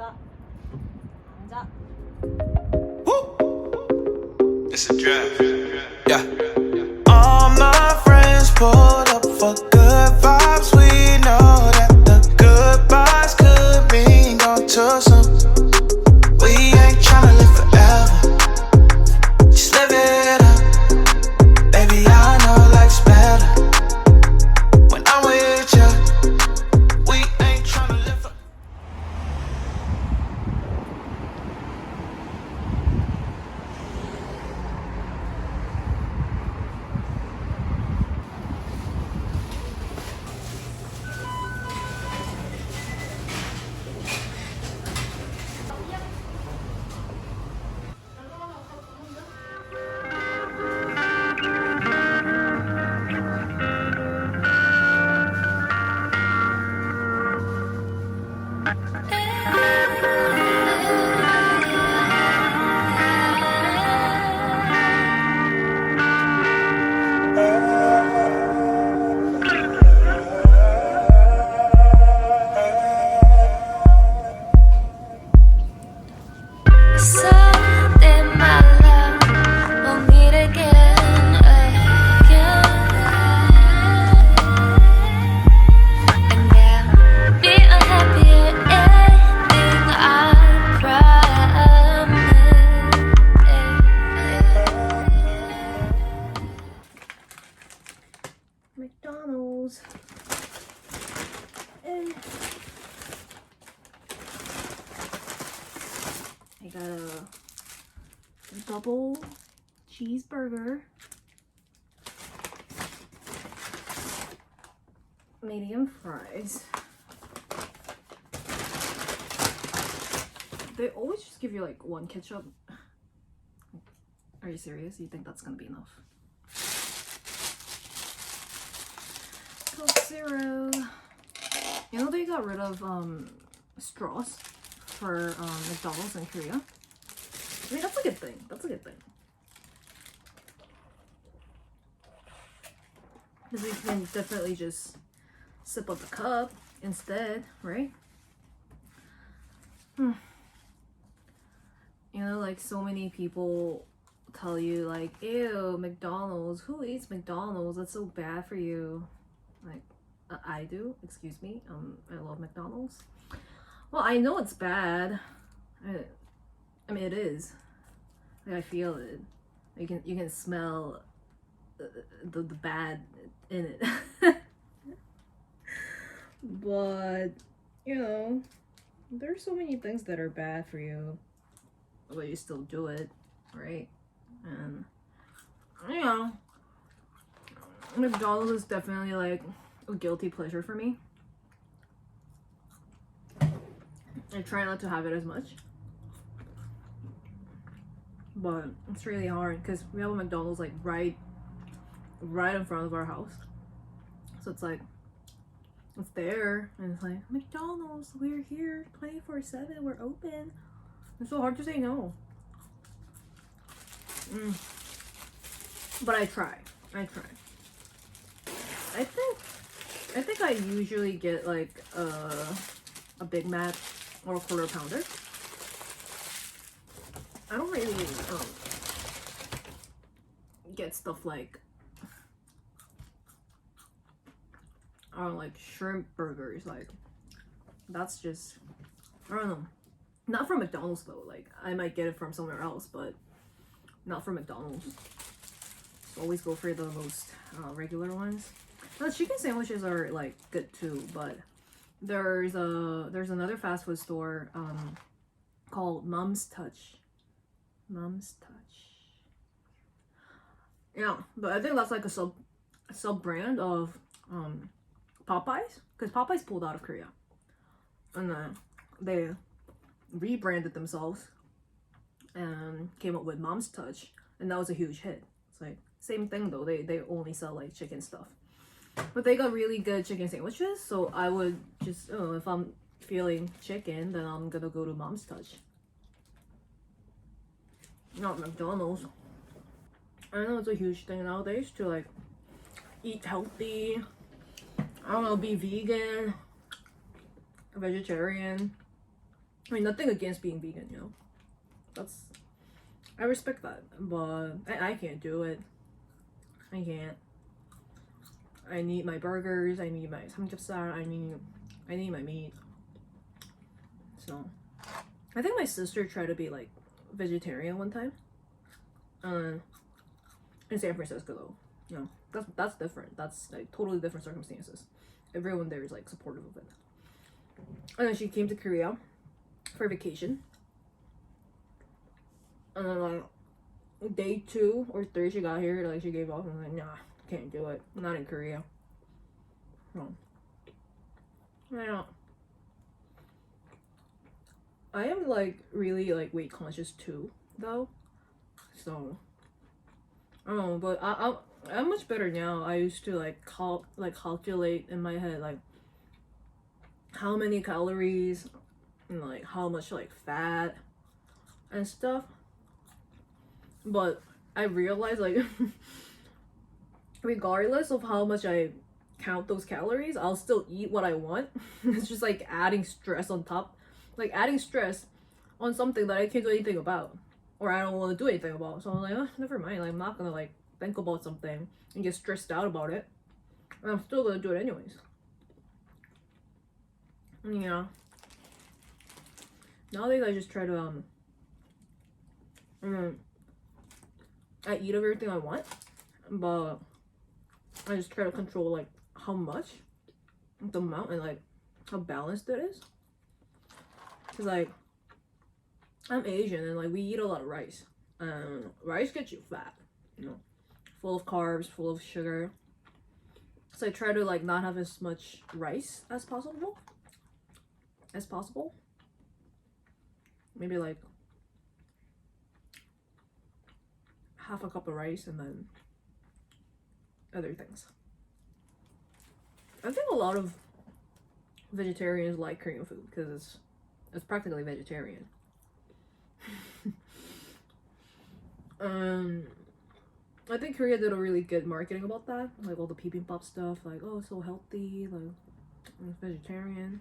앉아. 앉아. It's a draft. Yeah. All my friends pulled up for good vibes. We know that the goodbyes could mean gone too soon. We ain't tryna live forever. Just live it up. Baby, I know life's better when I'm with you. We ain't tryna live forever. Someday my love will meet again, and there'll be a happier ending, I promise. McDonald's. I got a double cheeseburger, medium fries. They always just give you like one ketchup. Are you serious? You think that's gonna be enough? Coke Zero. You know they got rid of straws for McDonald's in Korea. I mean, that's a good thing. That's a good thing. Because you can definitely just sip up the cup instead, right? You know, like so many people tell you like, ew, McDonald's, who eats McDonald's? That's so bad for you. Like, I do, excuse me. I love McDonald's. Well, I know it's bad. I mean, it is. Like, I feel it. You can smell the bad in it. But you know, there's so many things that are bad for you, but you still do it, right? And you know, McDonald's is definitely like a guilty pleasure for me. I try not to have it as much, but it's really hard because we have a McDonald's like right in front of our house, so it's like it's there and it's like, McDonald's, we're here 24/7, we're open. It's so hard to say no. But I try. I think I usually get like a Big Mac or a quarter pounder. I don't really get stuff like, I don't know, like shrimp burgers. Like, that's just, I don't know. Not from McDonald's though. Like, I might get it from somewhere else, but not from McDonald's. Always go for the most regular ones. Now, the chicken sandwiches are like good too, but there's another fast food store called Mom's Touch. Yeah, but I think that's like a sub brand of Popeyes, because Popeyes pulled out of Korea, and then they rebranded themselves and came up with Mom's Touch, and that was a huge hit. It's like same thing though, they only sell like chicken stuff, but they got really good chicken sandwiches. So I would just, if I'm feeling chicken, then I'm gonna go to Mom's Touch, not McDonald's. I know it's a huge thing nowadays to like eat healthy, I don't know, be vegan, vegetarian. I mean, nothing against being vegan, you know. I respect that, but I can't do it. I can't. I need my burgers. I need my samgyeopsal. I need my meat. So, I think my sister tried to be like vegetarian one time. In San Francisco though, you know, that's different. That's like totally different circumstances. Everyone there is like supportive of it. And then she came to Korea for vacation. And then like day 2 or 3 she got here, like she gave up and was like, nah, can't do it. I'm not in Korea. No. Yeah. I am like really like weight conscious too though. So I don't know, but I'm much better now. I used to like calculate in my head like how many calories and like how much like fat and stuff. But I realized like regardless of how much I count those calories, I'll still eat what I want. It's just like adding stress on top, like adding stress on something that I can't do anything about, or I don't want to do anything about. So I'm like, oh, never mind. Like, I'm not gonna like think about something and get stressed out about it. And I'm still gonna do it anyways. Yeah. Nowadays I just try to I eat everything I want, but I just try to control like how much, the amount, and like how balanced it is. Cause like I'm Asian and like we eat a lot of rice, and rice gets you fat, you know, full of carbs, full of sugar. So I try to like not have as much rice as possible. Maybe like half a cup of rice and then other things. I think a lot of vegetarians like Korean food because it's practically vegetarian. I think Korea did a really good marketing about that, like all the bibimbap stuff, like oh, it's so healthy, like it's vegetarian.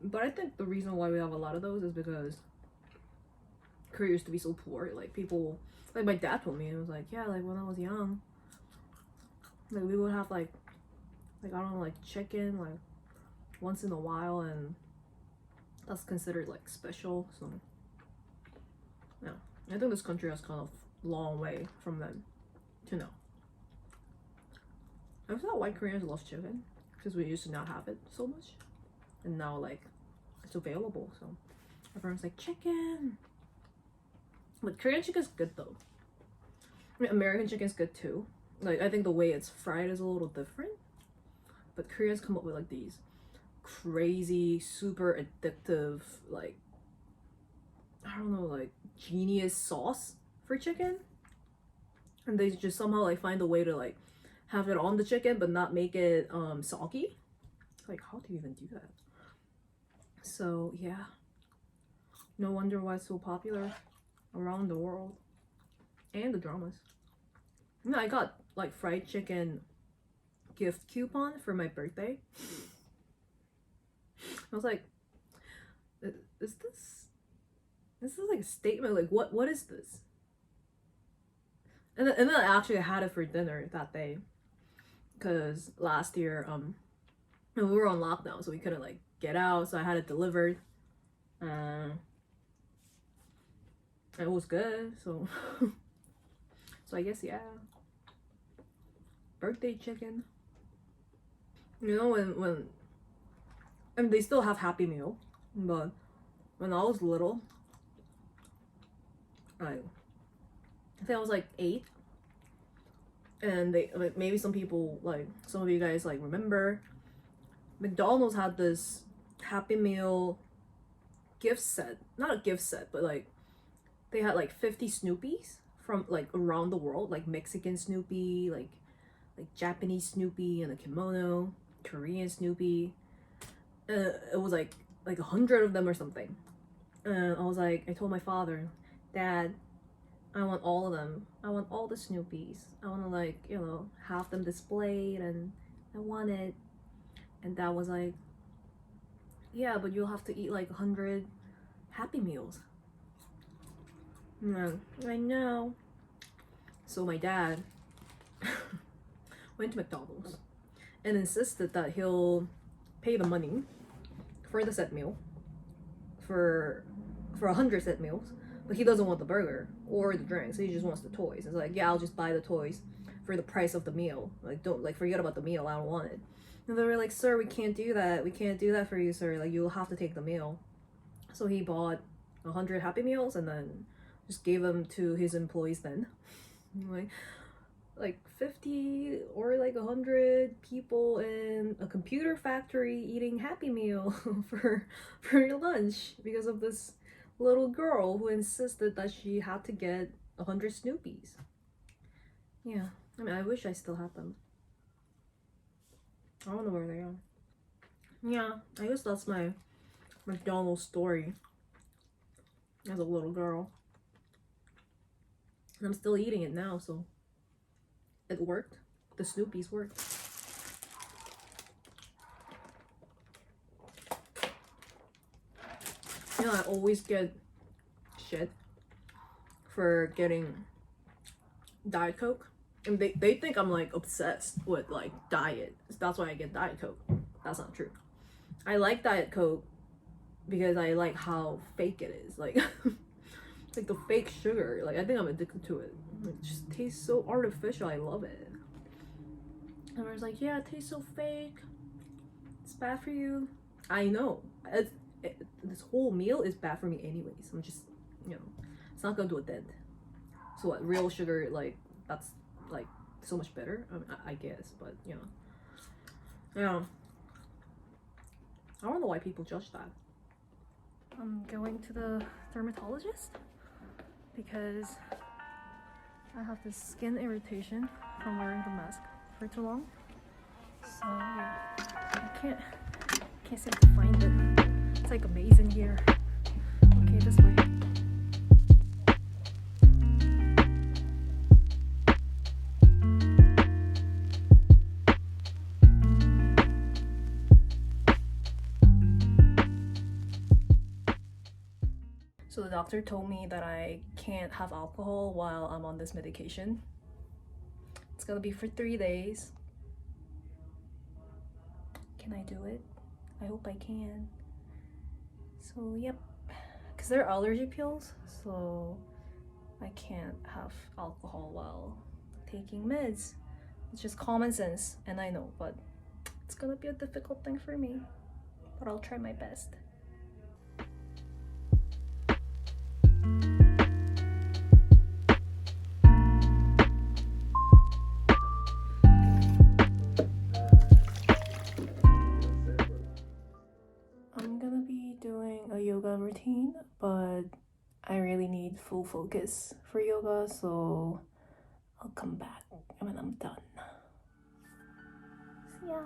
But I think the reason why we have a lot of those is because Korea used to be so poor. Like people, like my dad told me, it was like, yeah, like when I was young, like we would have like I don't know, like chicken like once in a while, and that's considered like special. So yeah, I think this country has kind of long way from them to now. I thought why Koreans love chicken, because we used to not have it so much, and now like it's available, so everyone's like chicken. But Korean chicken's good though. I mean, American chicken's good too. Like I think the way it's fried is a little different, but Koreans come up with like these crazy, super addictive, like I don't know, like genius sauce for chicken, and they just somehow like find a way to like have it on the chicken but not make it soggy. Like how do you even do that? So yeah, no wonder why it's so popular around the world. And the dramas. You know, I got like fried chicken gift coupon for my birthday. I was like, is this like a statement? Like what is this? And then I actually had it for dinner that day, because last year we were on lockdown, so we couldn't like get out, so I had it delivered. It was good, so so I guess yeah. Birthday chicken. You know, when I mean they still have Happy Meal, but when I was little, I think I was like 8, and they like maybe some people like some of you guys like remember McDonald's had this Happy Meal gift set, not a gift set, but like they had like 50 Snoopies from like around the world, like Mexican Snoopy, like Japanese Snoopy and a kimono, Korean Snoopy. It was like 100 of them or something. I was like, I told my father, Dad, I want all of them. I want all the Snoopies. I want to like, you know, have them displayed, and I want it. And Dad was like, Yeah, but you'll have to eat like 100 Happy Meals. No, I know. So my dad went to McDonald's and insisted that he'll pay the money for the set meal for 100 set meals, but he doesn't want the burger or the drinks. He just wants the toys. It's like, yeah, I'll just buy the toys for the price of the meal. Like, don't, like, forget about the meal. I don't want it. And they were like, sir, we can't do that. We can't do that for you, sir. Like, you'll have to take the meal. So he bought 100 Happy Meals and then just gave them to his employees then. Like 50 or like 100 people in a computer factory eating Happy Meal for your lunch because of this little girl who insisted that she had to get 100 Snoopies. Yeah, I mean, I wish I still had them. I don't know where they are. Yeah, I guess that's my McDonald's story as a little girl. And I'm still eating it now, so it worked. The Snoopies worked. You know, I always get shit for getting Diet Coke. And they think I'm like obsessed with like diet. That's why I get Diet Coke. That's not true. I like Diet Coke because I like how fake it is. Like like the fake sugar. Like I think I'm addicted to it. It just tastes so artificial. I love it. And I was like, yeah, it tastes so fake. It's bad for you. I know. This whole meal is bad for me anyways. I'm just, you know, it's not gonna do a dent. So what, real sugar, like, that's like so much better? I mean, I guess, but you know. Yeah. I don't know why people judge that. I'm going to the dermatologist because I have this skin irritation from wearing the mask for too long. So yeah, I can't seem to find it. It's like a maze in here. Okay, this way. So the doctor told me that I can't have alcohol while I'm on this medication. It's gonna be for 3 days. Can I do it? I hope I can. So yep, because they're allergy pills, so I can't have alcohol while taking meds. It's just common sense, and I know, but it's gonna be a difficult thing for me, but I'll try my best. I'm gonna be doing a yoga routine, but I really need full focus for yoga, so I'll come back when I'm done. See ya.